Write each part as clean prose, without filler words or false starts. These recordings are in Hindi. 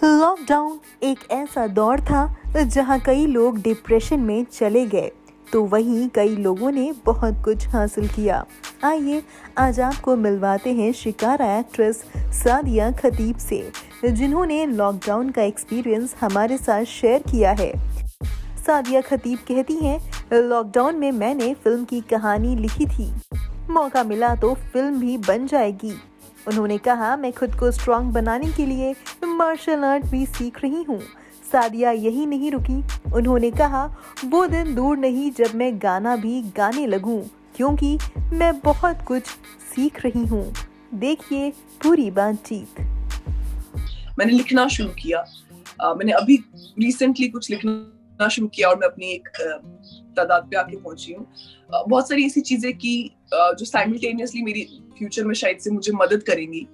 लॉकडाउन एक ऐसा दौर था जहां कई लोग डिप्रेशन में चले गए, तो वहीं कई लोगों ने बहुत कुछ हासिल किया। आइए आज आपको मिलवाते हैं शिकारा एक्ट्रेस सादिया खतीब से, जिन्होंने लॉकडाउन का एक्सपीरियंस हमारे साथ शेयर किया है। सादिया खतीब कहती हैं, लॉकडाउन में मैंने फिल्म की कहानी लिखी थी, मौका मिला तो फिल्म भी बन जाएगी। उन्होंने कहा, मैं खुद को स्ट्रॉन्ग बनाने के लिए मार्शल आर्ट भी सीख रही हूँ। सादिया यही नहीं रुकी, उन्होंने कहा, वो दिन दूर नहीं जब मैं गाना भी गाने लगूं, क्योंकि मैं बहुत कुछ सीख रही हूँ। देखिए पूरी बातचीत। मैंने लिखना शुरू किया। मैंने अभी रिसेंटली कुछ लिखना शुरू किया और मैं अपनी एक तादाद पे आके पहुंची हूँ। बहुत सारी ऐसी चीजें की जो साइमल्टेनियसली मेरी फ्यूचर में शायद से मुझे मदद करेंगी।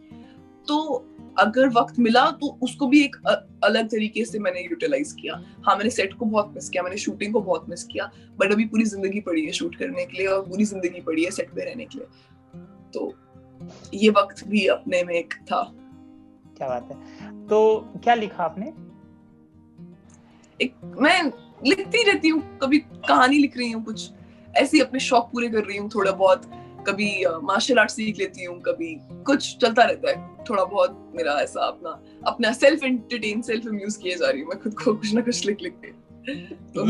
तो अगर वक्त मिला तो उसको भी एक अलग तरीके से मैंने यूटिलाइज किया। हाँ, मैंने सेट को बहुत मिस किया, मैंने शूटिंग को बहुत मिस किया, बट अभी पूरी जिंदगी पड़ी है शूट करने के लिए और पूरी जिंदगी पड़ी है सेट पे रहने के लिए। तो ये वक्त भी अपने में एक था। क्या बात है। तो क्या लिखा आपने? मैं लिखती रहती हूँ, कभी कहानी लिख रही हूँ, कुछ ऐसे अपने शौक पूरे कर रही हूँ थोड़ा बहुत। कभी मार्शल आर्ट सीख लेती हूँ, कभी कुछ चलता रहता है थोड़ा बहुत। मेरा ऐसा अपना सेल्फ एंटरटेन, सेल्फ अम्यूज किए जा रही हूँ मैं खुद को कुछ ना कुछ लिख के। तो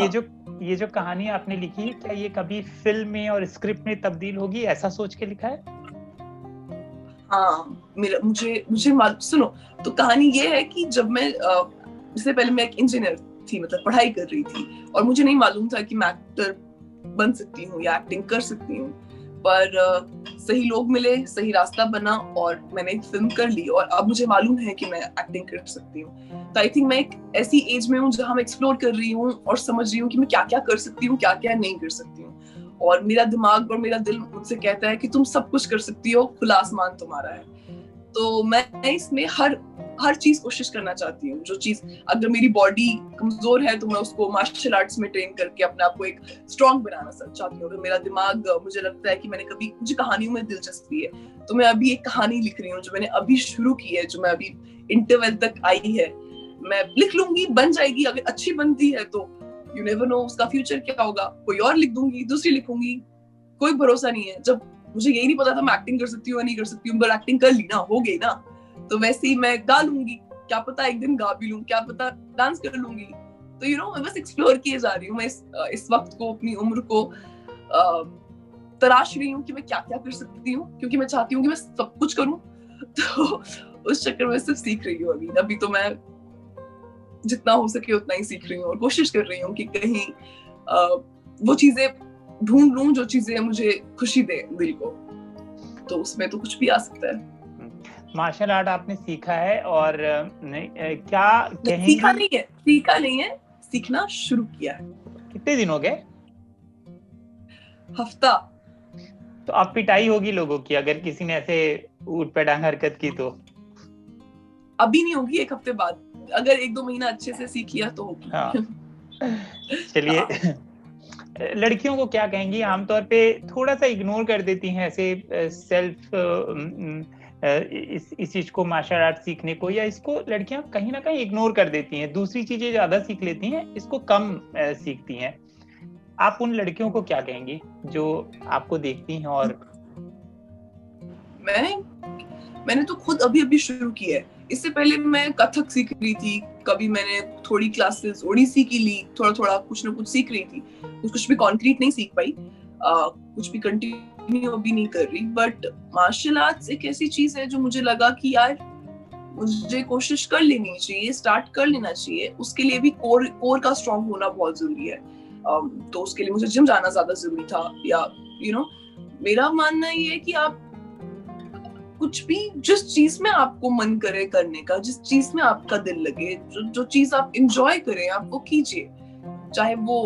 ये जो कहानी आपने लिखी है, क्या ये कभी फिल्म में और स्क्रिप्ट में तब्दील होगी, ऐसा सोच के लिखा है? हाँ, मुझे सुनो, तो कहानी ये है कि जब मैं इससे पहले मैं एक इंजीनियर थी, मतलब पढ़ाई कर रही थी, और मुझे नहीं मालूम था कि मैं एक्टर बन सकती हूँ या एक्टिंग कर सकती हूँ। पर सही लोग मिले, सही रास्ता बना और मैंने एक फिल्म कर ली और अब मुझे मालूम है कि मैं एक्टिंग कर सकती हूँ। तो आई थिंक मैं एक ऐसी एज में हूँ जहाँ मैं एक्सप्लोर कर रही हूँ और समझ रही हूँ कि मैं क्या क्या कर सकती हूँ, क्या क्या नहीं कर सकती हूँ। और मेरा दिमाग और मेरा दिल मुझसे कहता है कि तुम सब कुछ कर सकती हो, खुला आसमान तुम्हारा है। तो मैं इसमें हर चीज कोशिश करना चाहती हूँ। जो चीज, अगर मेरी बॉडी कमजोर है तो मैं उसको मार्शल आर्ट्स में ट्रेन करके अपने आप को एक स्ट्रॉन्ग बनाना चाहती हूँ। अगर मेरा दिमाग, मुझे लगता है कि मुझे कहानियों में दिलचस्पी है, तो मैं अभी एक कहानी लिख रही हूँ जो मैंने अभी शुरू की है, जो मैं अभी इंटरवल तक आई है। मैं लिख लूंगी, बन जाएगी। अगर अच्छी बनती है तो यू नेवर नो उसका फ्यूचर क्या होगा। कोई और लिख दूंगी, दूसरी लिखूंगी, कोई भरोसा नहीं है। जब मुझे यही नहीं पता था मैं एक्टिंग कर सकती हूँ या नहीं कर सकती हूँ, पर एक्टिंग कर ली ना, हो गई ना, तो वैसे ही मैं गा लूंगी। क्या पता एक दिन गा भी लूं, क्या पता डांस कर लूंगी। तो मैं बस एक्सप्लोर किए जा रही हूँ। मैं इस वक्त को, अपनी उम्र को तराश रही हूँ कि मैं क्या क्या कर सकती हूँ, क्योंकि मैं चाहती हूँ कि मैं सब कुछ करूँ। तो उस चक्कर में सिर्फ सीख रही हूँ अभी तो मैं जितना हो सके उतना ही सीख रही हूँ और कोशिश कर रही हूँ कि कहीं वो चीजें ढूंढ लूं जो चीजें मुझे खुशी दे दिल को। तो उसमें तो कुछ भी आ सकता है। मार्शल आर्ट आपने सीखा है और क्या कहेंगी? सीखा नहीं है, सीखना शुरू किया है। कितने दिन हो गए? हफ्ता। तो अब पिटाई होगी लोगों की अगर किसी ने ऐसे ऊट पटांग हरकत की तो? अभी नहीं होगी, एक हफ्ते बाद। अगर 1-2 महीना अच्छे से सीख लिया तो होगी। हाँ। चलिए। हाँ। लड़कियों को क्या कहेंगी? आमतौर पे थोड़ा सा इग्नोर कर देती हैं ऐसे सेल्फ इस चीज को, मार्शल आर्ट सीखने को, या इसको लड़कियां कहीं ना कहीं इग्नोर कर देती हैं, दूसरी चीजें ज्यादा सीख लेती हैं, इसको कम सीखती हैं। आप उन लड़कियों को क्या कहेंगी जो आपको देखती हैं? और मैंने तो खुद अभी शुरू की है। इससे पहले मैं कथक सीख रही थी, कभी मैंने थोड़ी क्लासेस ओडिसी की ली, थोड़ा कुछ ना कुछ सीख रही थी। कुछ भी कॉन्क्रीट नहीं सीख पाई, कुछ भी कंटिन्यू अभी नहीं कर रही। बट मार्शल आर्ट्स एक ऐसी चीज है जो मुझे लगा कि यार मुझे कोशिश कर लेनी चाहिए, स्टार्ट कर लेना चाहिए। उसके लिए भी कोर का स्ट्रॉन्ग होना बहुत जरूरी है। तो उसके लिए मुझे जिम जाना ज्यादा जरूरी था। या मेरा मानना ये है कि आप कुछ भी, जिस चीज में आपको मन करे करने का, जिस चीज में आपका दिल लगे, जो चीज आप इंजॉय करें, आप वो कीजिए। चाहे वो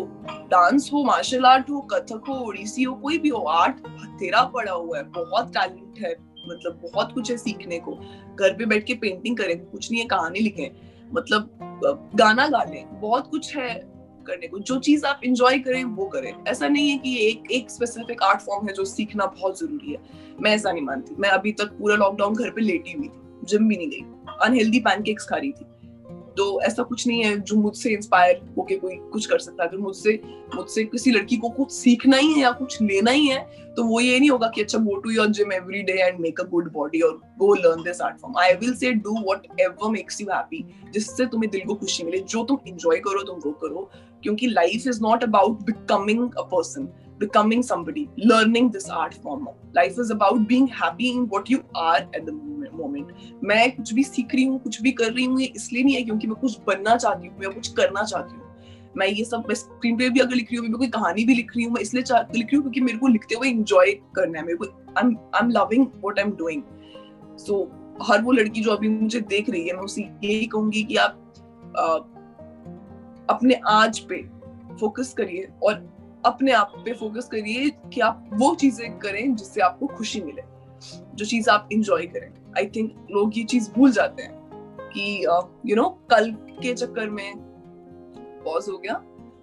डांस हो, मार्शल आर्ट हो, कथक हो, ओडिसी हो, कोई भी हो। आर्ट तेरा पड़ा हुआ है, बहुत टैलेंट है, मतलब बहुत कुछ है सीखने को। घर पे बैठ के पेंटिंग करें, कुछ नहीं है, कहानी लिखें, मतलब गाना गा लें, बहुत कुछ है करने को। जो चीज आप इंजॉय करें वो करें। ऐसा नहीं है कि एक स्पेसिफिक आर्ट फॉर्म है जो सीखना बहुत जरूरी है। मैं ऐसा नहीं मानती। मैं अभी तक पूरा लॉकडाउन घर पे लेटी हुई थी, जिम भी नहीं गई, अनहेल्दी पैनकेक्स खा रही थी, तो ऐसा कुछ नहीं है जो मुझसे इंस्पायर होके कोई कुछ कर सकता है। अगर मुझसे किसी लड़की को कुछ सीखना ही है या कुछ लेना ही है, तो वो ये नहीं होगा कि अच्छा go to your gym every day and make a good body और go learn this art form. I will say do whatever makes you happy, जिससे तुम्हें दिल को खुशी मिले, जो तुम एंजॉय करो तुम वो करो। क्योंकि life is not about becoming a person, becoming somebody, learning this art form. Life is about being happy in what you are at the moment. मैं कुछ भी सीख रही हूँ, कुछ भी कर रही हूँ, ये इसलिए नहीं है क्योंकि मैं कुछ बनना चाहती हूँ या कुछ करना चाहती हूँ। मैं ये सब स्क्रीन पे भी अगर लिख रही हूँ, मैं कोई कहानी भी लिख रही हूँ, मैं इसलिए लिख रही हूँ क्योंकि मेरे को लिखते हुए एंजॉय करना है, मेरे को I am loving what I am doing. So हर वो लड़की जो अभी मुझे देख रही है, मैं उसे यही कहूंगी कि आप अपने आज पे फोकस करिए और अपने आप पे फोकस करिए कि आप वो चीजें करें जिससे आपको खुशी मिले, जो चीज आप इंजॉय करें। आई थिंक लोग ये चीज भूल जाते हैं कि कल के चक्कर में पॉज हो गया,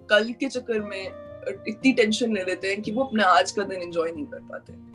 कल के चक्कर में इतनी टेंशन ले लेते हैं कि वो अपने आज का दिन एंजॉय नहीं कर पाते।